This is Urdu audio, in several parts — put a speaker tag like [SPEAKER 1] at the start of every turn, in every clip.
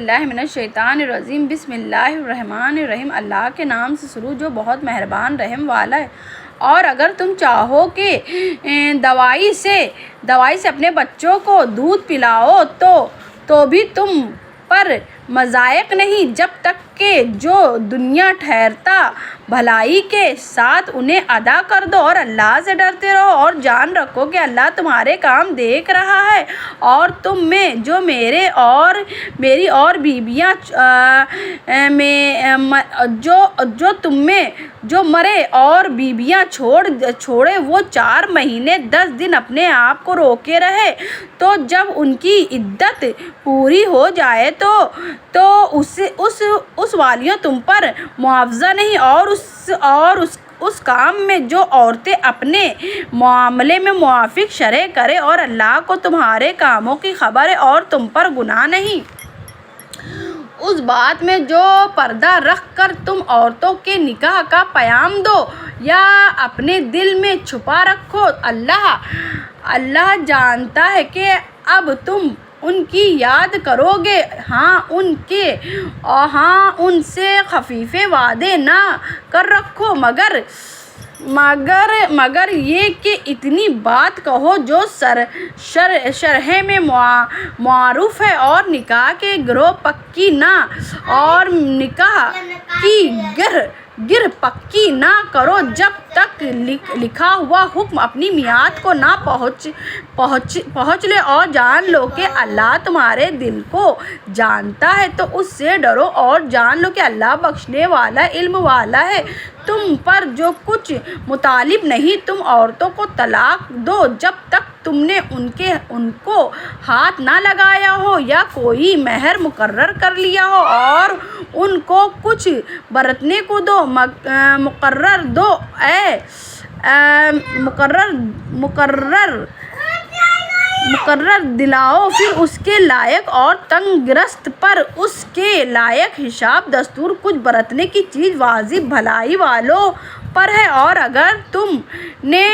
[SPEAKER 1] باللہ من الشیطان الرجیم بسم اللہ الرحمن الرحیم۔ اللہ کے نام سے شروع جو بہت مہربان رحم والا ہے۔ اور اگر تم چاہو کہ دوائی سے اپنے بچوں کو دودھ پلاؤ تو بھی تم پر مضائق نہیں، جب تک کہ جو دنیا ٹھہرتا بھلائی کے ساتھ انہیں ادا کر دو اور اللہ سے ڈرتے رہو اور جان رکھو کہ اللہ تمہارے کام دیکھ رہا ہے۔ اور تم میں جو میری اور بیویاں جو تم میں جو مرے اور بیویاں چھوڑے وہ 4 مہینے 10 دن اپنے آپ کو روکے رہے، تو جب ان کی عدت پوری ہو جائے تو اس والیوں تم پر معاوضہ نہیں۔ اور اس کام میں جو عورتیں اپنے معاملے میں موافق شرع کرے اور اللہ کو تمہارے کاموں کی خبر ہے اور تم پر گناہ نہیں۔ اس بات میں جو پردہ رکھ کر تم عورتوں کے نکاح کا پیام دو یا اپنے دل میں چھپا رکھو، اللہ جانتا ہے کہ اب تم ان کی یاد کرو گے۔ ان سے خفیفے وعدے نہ کر رکھو مگر یہ کہ اتنی بات کہو جو شرح میں معروف ہے، اور نکاح کے گروہ پکی نہ اور نکاح کی گر پکی نہ کرو جب تک لکھا ہوا حکم اپنی میعاد کو نہ پہنچ لے، اور جان لو کہ اللہ تمہارے دل کو جانتا ہے، تو اس سے ڈرو اور جان لو کہ اللہ بخشنے والا علم والا ہے۔ تم پر جو کچھ مطالب نہیں، تم عورتوں کو طلاق دو جب تک تم نے ان کو ہاتھ نہ لگایا ہو یا کوئی مہر مقرر کر لیا ہو، اور ان کو کچھ برتنے کو دو، مقرر دلاؤ، پھر اس کے لائق اور تنگ گرست پر اس کے لائق حساب دستور کچھ برتنے کی چیز واجب بھلائی والوں پر ہے۔ اور اگر تم نے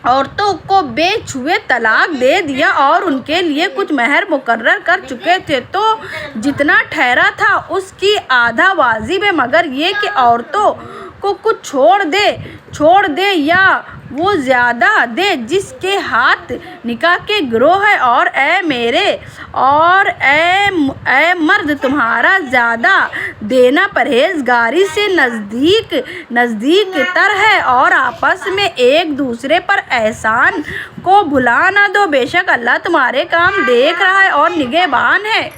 [SPEAKER 1] عورتوں کو بے چھوئے طلاق دے دیا اور ان کے لیے کچھ مہر مقرر کر چکے تھے تو جتنا ٹھہرا تھا اس کی آدھا واجب ہے، مگر یہ کہ عورتوں کو کچھ چھوڑ دے یا وہ زیادہ دے جس کے ہاتھ نکاح کے گروہ ہے۔ اور اے مرد تمہارا زیادہ دینا پرہیزگاری سے نزدیک تر ہے، اور آپس میں ایک دوسرے پر احسان کو بھلا نہ دو، بے شک اللہ تمہارے کام دیکھ رہا ہے اور نگہبان ہے۔